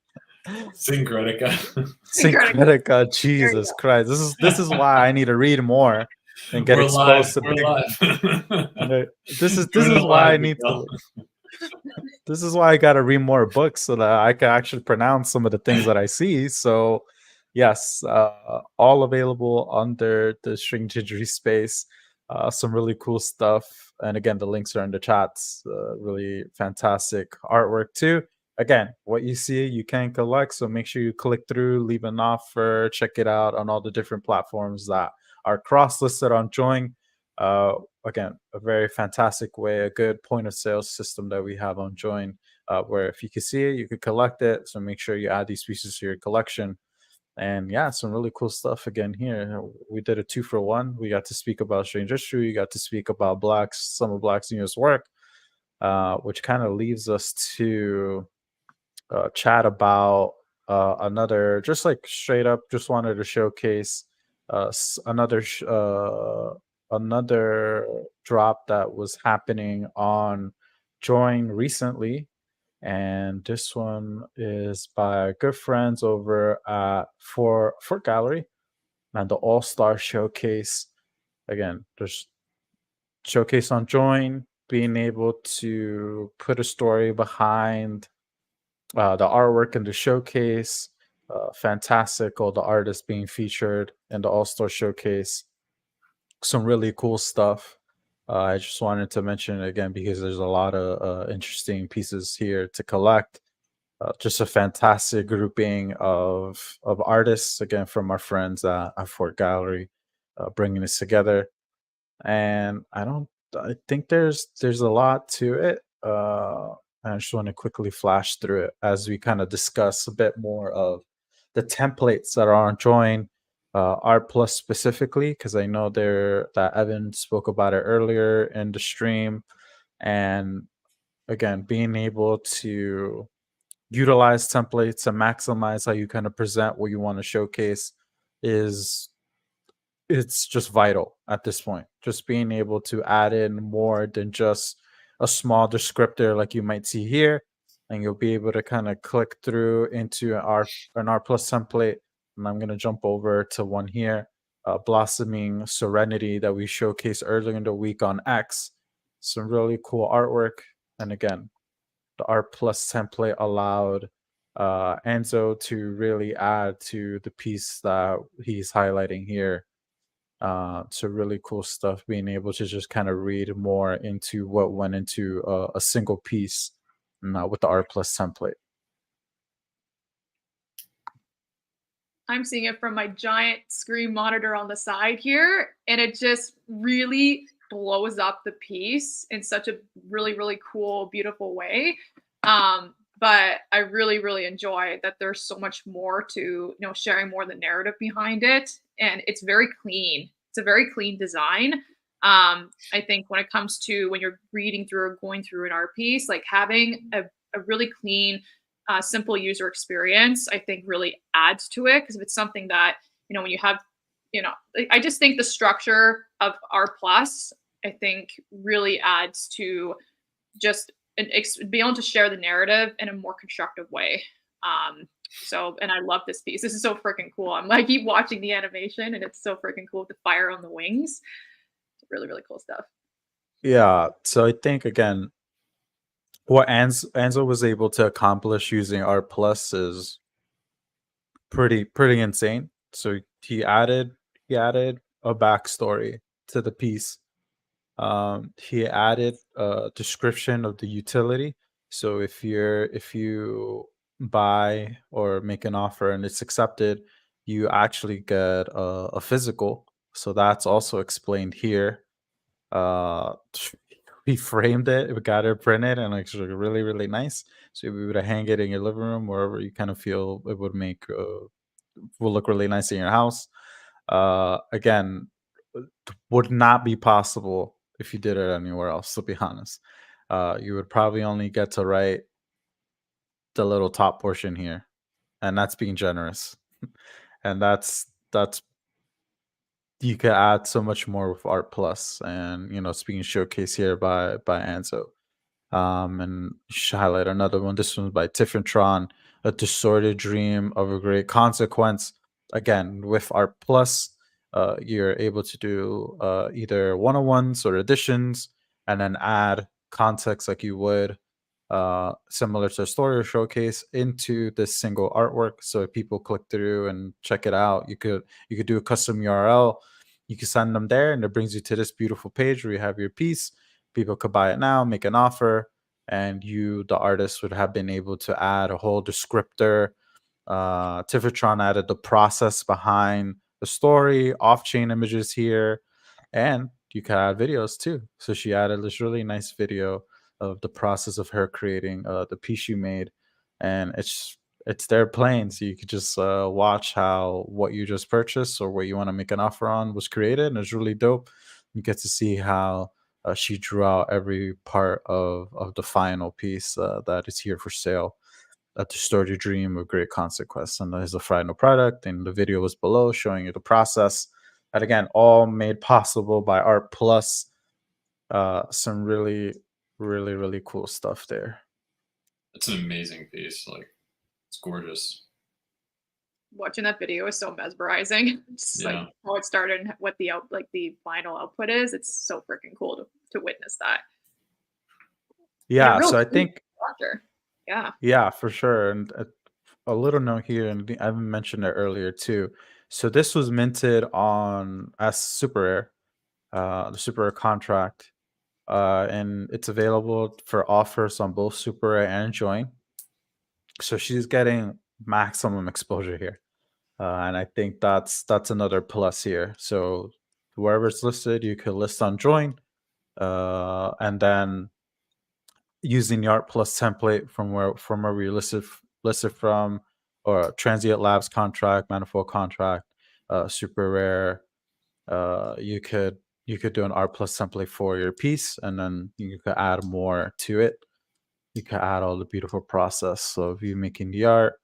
Syncretica. Jesus Christ! This is why I need to read more and get We're exposed live. to. We're live. This is Doing it why I live, need Miguel. to. This is why I got to read more books so that I can actually pronounce some of the things that I see. So, yes, all available under the String Gingery space. Some really cool stuff. And again, the links are in the chats. Really fantastic artwork, too. Again, what you see, you can collect. So make sure you click through, leave an offer, check it out on all the different platforms that are cross listed on Joyn. Again, a very fantastic way, a good point of sale system that we have on Joyn, where if you can see it, you could collect it. So make sure you add these pieces to your collection. And yeah, some really cool stuff again here. We did a 2-for-1. We got to speak about Strange History. We got to speak about some of Black's newest work, which kind of leaves us to chat about another, just like straight up, just wanted to showcase another drop that was happening on Joyn recently. And this one is by our good friends over at Fort Gallery and the All Star Showcase. Again, there's showcase on Joyn, being able to put a story behind the artwork in the showcase. Fantastic, all the artists being featured in the All Star Showcase. Some really cool stuff. I just wanted to mention it again because there's a lot of interesting pieces here to collect. Just a fantastic grouping of artists again from our friends at Fort Gallery, bringing this together. And I think there's a lot to it. I just want to quickly flash through it as we kind of discuss a bit more of the templates that are on Joyn, Art Plus specifically, because I know that Evan spoke about it earlier in the stream. And again, being able to utilize templates and maximize how you kind of present what you want to showcase is it's just vital at this point. Just being able to add in more than just a small descriptor like you might see here, and you'll be able to kind of click through into an R plus template. And I'm going to jump over to one here, Blossoming Serenity, that we showcased earlier in the week on X. Some really cool artwork. And again, the R plus template allowed Enzo to really add to the piece that he's highlighting here. So really cool stuff, being able to just kind of read more into what went into a single piece with the R plus template. I'm seeing it from my giant screen monitor on the side here, and it just really blows up the piece in such a really, really cool, beautiful way. But I really, really enjoy that there's so much more to, sharing more of the narrative behind it. And it's very clean. It's a very clean design. I think when it comes to when you're reading through or going through an art piece, like having a really clean, simple user experience, I think really adds to it. Because if it's something that, when you have, I just think the structure of R plus, I think really adds to just be able to share the narrative in a more constructive way. So, and I love this piece. This is so freaking cool. I keep watching the animation, and it's so freaking cool with the fire on the wings. It's really, really cool stuff. Yeah. So I think again, what Anzo was able to accomplish using Art Plus is pretty insane. So he added a backstory to the piece. He added a description of the utility. So if you buy or make an offer and it's accepted, you actually get a physical. So that's also explained here. Uh, we framed it, we got it printed, and it's really nice. So we would hang it in your living room, wherever you kind of feel it would make will look really nice in your house. Again, would not be possible if you did it anywhere else, to be honest. You would probably only get to write the little top portion here, and that's being generous. And that's you could add so much more with Art Plus, and it's being showcased here by Anzo. And should highlight another one. This one's by Tiffintron, A Distorted Dream of a Great Consequence. Again, with Art Plus, you're able to do either one-on-ones or additions, and then add context like you would similar to a story or showcase into this single artwork. So if people click through and check it out, you could do a custom URL. You can send them there, and it brings you to this beautiful page where you have your piece. People could buy it now, make an offer, and you, the artist, would have been able to add a whole descriptor. Tiffitron added the process behind the story, off-chain images here, and you can add videos too. So she added this really nice video of the process of her creating the piece you made, and it's there playing, so you could just watch how what you just purchased or what you want to make an offer on was created, and it's really dope. You get to see how she drew out every part of the final piece that is here for sale. To start your dream of great consequence, and there's a final product, and the video was below showing you the process. And again, all made possible by Art Plus. Some really cool stuff there. It's an amazing piece. Like, it's gorgeous. Watching that video is so mesmerizing. Just like how it started and what the the final output is. It's so freaking cool to witness that. Yeah, so I think yeah, for sure. And a little note here, and I mentioned it earlier too. So this was minted on as super rare, the super rare contract, and it's available for offers on both super rare and Joyn. So she's getting maximum exposure here, and I think that's another plus here. So wherever it's listed, you could list on Joyn, and then using the Art Plus template from where we listed from, or Transient Labs contract, Manifold contract, super rare. You could do an Art Plus template for your piece, and then you could add more to it. You could add all the beautiful process of you making the art.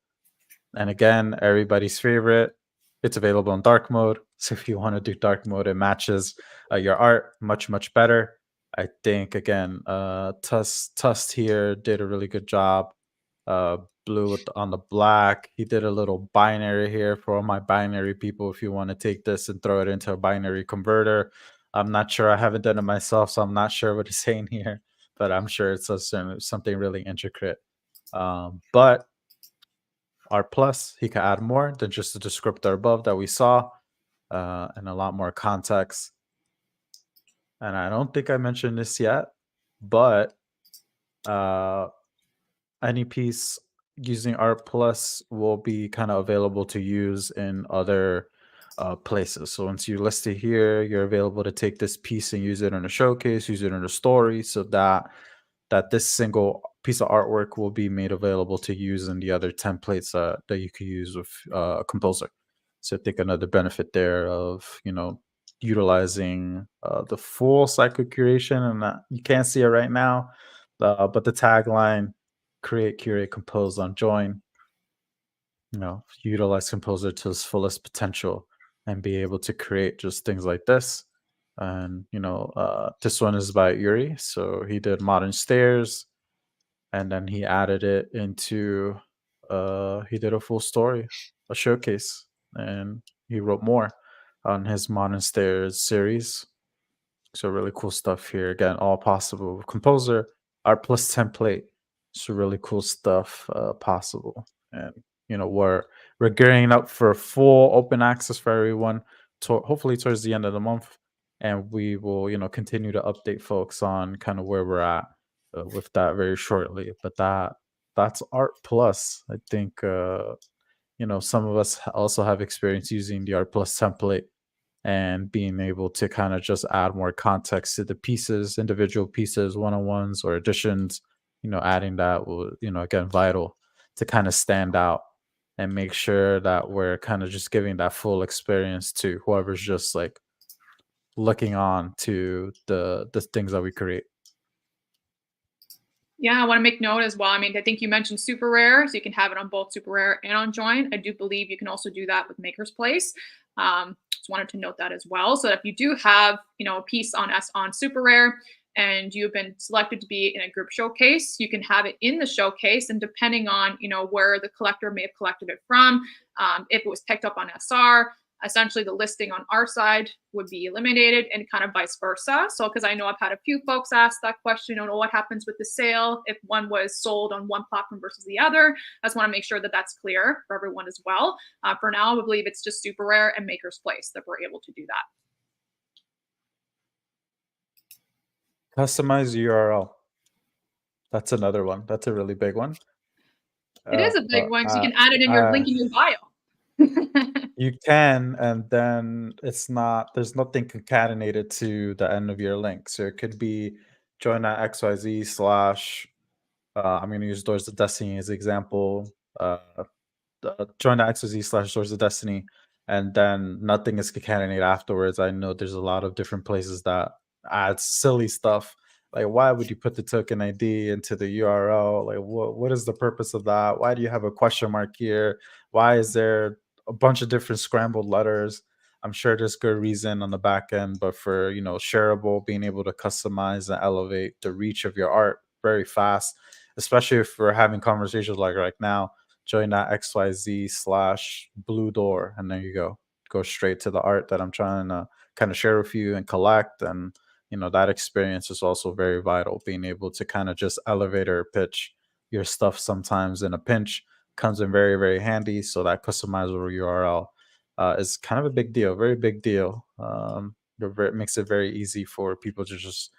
And again, everybody's favorite, it's available in dark mode. So if you want to do dark mode, it matches your art much better. I think again, Tust here did a really good job. Blue on the black. He did a little binary here for all my binary people. If you want to take this and throw it into a binary converter, I'm not sure. I haven't done it myself, so I'm not sure what he's saying here. But I'm sure it's something really intricate. But Art Plus, he can add more than just the descriptor above that we saw, and a lot more context. And I don't think I mentioned this yet, but any piece using Art Plus will be kind of available to use in other places. So once you list it here, you're available to take this piece and use it in a showcase, use it in a story, so that this single piece of artwork will be made available to use in the other templates that you could use with Composer. So I think another benefit there of utilizing the full cycle curation, and you can't see it right now, but the tagline: create, curate, compose on Joyn. Utilize Composer to its fullest potential and be able to create just things like this. And this one is by Uri, so he did Modern Stairs, and then he added it into he did a full story, a showcase, and he wrote more on his Modern Stairs series. So really cool stuff here. Again, all possible. Composer, art plus template. So really cool stuff possible. And we're gearing up for full open access for everyone. Hopefully towards the end of the month, and we will continue to update folks on kind of where we're at with that very shortly. But that's art plus. I think some of us also have experience using the art plus template and being able to kind of just add more context to the pieces, individual pieces, one-on-ones or additions, adding that will, again, vital to kind of stand out and make sure that we're kind of just giving that full experience to whoever's just like looking on to the things that we create. Yeah, I want to make note as well. I mean, I think you mentioned super rare, so you can have it on both super rare and on Joyn. I do believe you can also do that with Maker's Place. Just wanted to note that as well. So if you do have, a piece on super rare and you've been selected to be in a group showcase, you can have it in the showcase. And depending on, where the collector may have collected it from, if it was picked up on SR, essentially the listing on our side would be eliminated and kind of vice versa. So, because I know I've had a few folks ask that question, what happens with the sale if one was sold on one platform versus the other. I just want to make sure that that's clear for everyone as well. For now, I believe it's just super rare and Maker's Place that we're able to do that. Customize URL. That's another one. That's a really big one. It is a big one because you can add it in your link in your bio. You can, and then there's nothing concatenated to the end of your link. So it could be join.xyz/ I'm going to use Doors of Destiny as an example. Join.xyz/ Doors of Destiny, and then nothing is concatenated afterwards. I know there's a lot of different places that add silly stuff. Like, why would you put the token ID into the URL? Like, what is the purpose of that? Why do you have a question mark here? Why is there a bunch of different scrambled letters? I'm sure there's good reason on the back end, but for shareable, being able to customize and elevate the reach of your art very fast, especially if we're having conversations like right now, join.xyz/ blue door, and there you go straight to the art that I'm trying to kind of share with you and collect. And that experience is also very vital. Being able to kind of just elevator pitch your stuff sometimes in a pinch comes in very, very handy. So that customizable URL is kind of a big deal, very big deal. It makes it very easy for people to just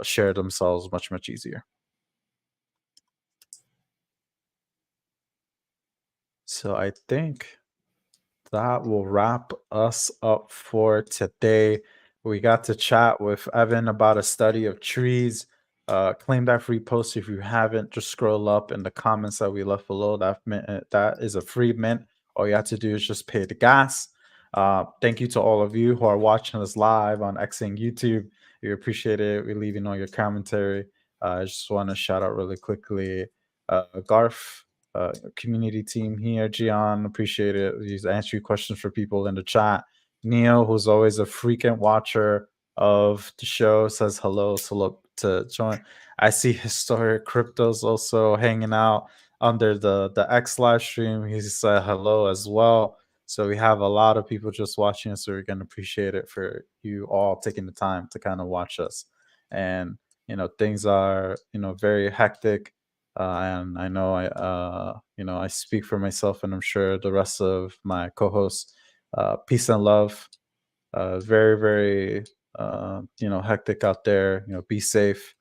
share themselves much, much easier. So I think that will wrap us up for today. We got to chat with Evan about a study of trees. Claim that free post if you haven't. Just scroll up in the comments that we left below. That is a free mint. All you have to do is just pay the gas. Thank you to all of you who are watching us live on X and YouTube. We appreciate it. We're leaving all your commentary. I just want to shout out really quickly Garth, community team here. Gian, appreciate it. He's answering questions for people in the chat. Neil, who's always a frequent watcher of the show, says hello. So look to join. I see Historic Cryptos also hanging out under the X live stream. He said hello as well. So we have a lot of people just watching us. So we're gonna appreciate it for you all taking the time to kind of watch us. And things are very hectic. And I know I speak for myself, and I'm sure the rest of my co-hosts. Peace and love. Very, very hectic out there. Be safe.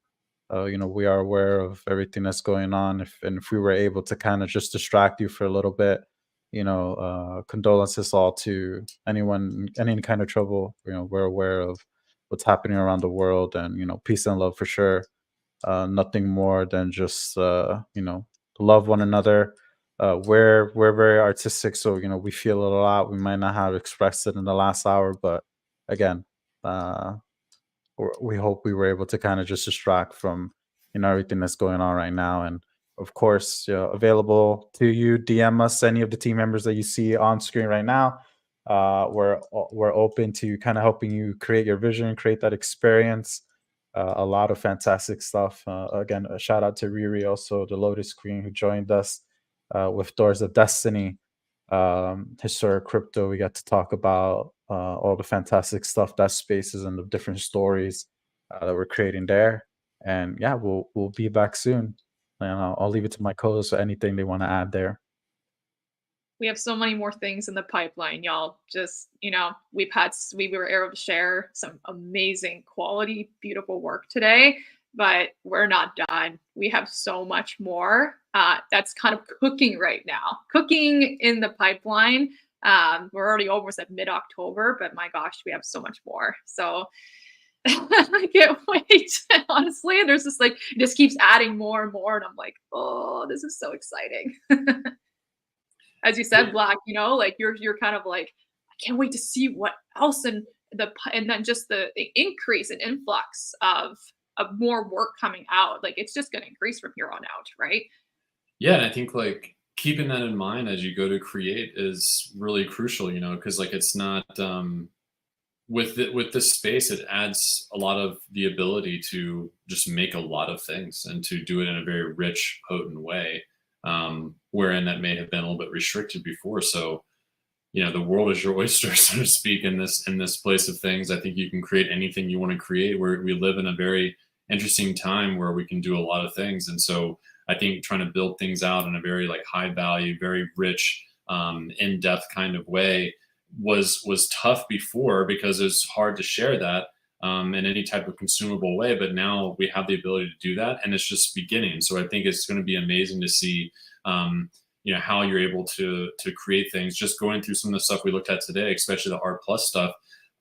We are aware of everything that's going on. If we were able to kind of just distract you for a little bit, condolences all to anyone, any kind of trouble. We're aware of what's happening around the world, and peace and love for sure. Nothing more than just love one another. We're very artistic, so we feel it a lot. We might not have expressed it in the last hour, but again, we hope we were able to kind of just distract from everything that's going on right now. And of course, available to you. DM us any of the team members that you see on screen right now. We're open to kind of helping you create your vision, create that experience. A lot of fantastic stuff. Again, a shout out to Riri, also the Lotus Queen, who joined us. with Doors of Destiny, Historic Crypto. We got to talk about all the fantastic stuff, that spaces and the different stories that we're creating there. And yeah, we'll be back soon. And I'll leave it to my co-hosts for anything they want to add there. We have so many more things in the pipeline, y'all. Just, we were able to share some amazing quality, beautiful work today, but we're not done. We have so much more that's kind of cooking right now, cooking in the pipeline. We're already almost at mid-October, but my gosh, we have so much more. So I can't wait. Honestly, there's just it just keeps adding more and more. And I'm like, oh, this is so exciting. As you said, Black, you're kind of like, I can't wait to see what else and then just the increase and influx of more work coming out. It's just going to increase from here on out, right? Yeah, and I think keeping that in mind as you go to create is really crucial, because it's not with this space, it adds a lot of the ability to just make a lot of things and to do it in a very rich, potent way. Wherein that may have been a little bit restricted before. So, the world is your oyster, so to speak, in this place of things. I think you can create anything you want to create. We live in a very interesting time where we can do a lot of things. And so I think trying to build things out in a very high value, very rich, in-depth kind of way was tough before, because it's hard to share that in any type of consumable way. But now we have the ability to do that, and it's just beginning. So I think it's going to be amazing to see, how you're able to create things. Just going through some of the stuff we looked at today, especially the Art Plus stuff.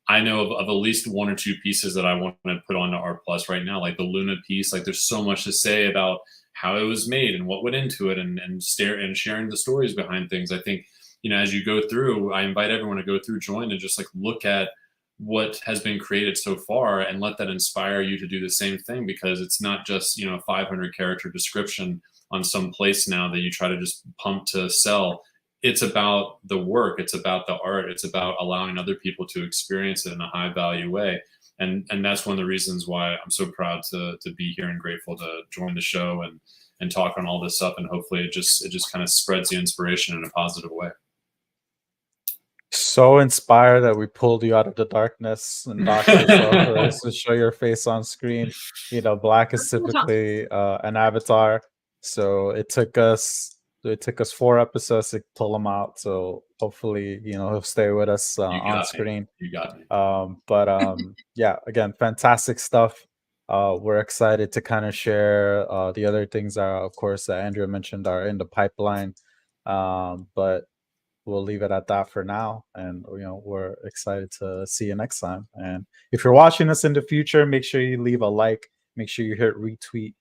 I know of at least one or two pieces that I want to put onto Art Plus right now, like the Luna piece. There's so much to say about how it was made and what went into it, and sharing the stories behind things. I think, as you go through, I invite everyone to go through Joyn and just look at what has been created so far and let that inspire you to do the same thing, because it's not just, a 500 character description on some place now that you try to just pump to sell. It's about the work. It's about the art. It's about allowing other people to experience it in a high value way. And that's one of the reasons why I'm so proud to be here and grateful to join the show and talk on all this stuff. And hopefully it just kind of spreads the inspiration in a positive way. So inspired that we pulled you out of the darkness and docked yourself for us to show your face on screen. Black is typically an avatar, so it took us 4 episodes to pull him out. So hopefully, he'll stay with us on screen. You got me. But yeah, again, fantastic stuff. We're excited to kind of share the other things that, of course, that Andrea mentioned are in the pipeline. But we'll leave it at that for now. And, we're excited to see you next time. And if you're watching us in the future, make sure you leave a like, make sure you hit retweet,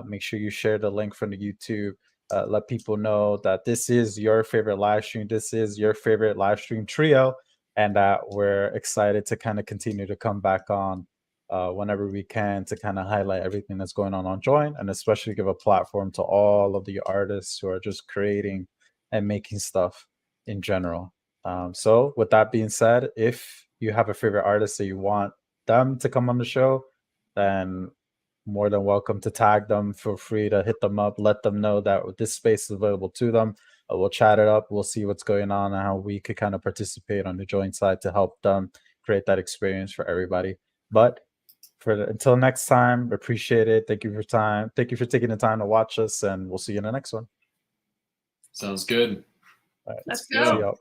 make sure you share the link from the YouTube. Let people know that this is your favorite live stream. This is your favorite live stream trio, and that we're excited to kind of continue to come back on whenever we can to kind of highlight everything that's going on Joyn, and especially give a platform to all of the artists who are just creating and making stuff in general. So with that being said, if you have a favorite artist that you want them to come on the show, then more than welcome to tag them. Feel free to hit them up, let them know that this space is available to them. We'll chat it up. We'll see what's going on and how we could kind of participate on the Joyn side to help them create that experience for everybody. But until next time, appreciate it. Thank you for time. Thank you for taking the time to watch us, and we'll see you in the next one. Sounds good. All right, Let's go. See y'all.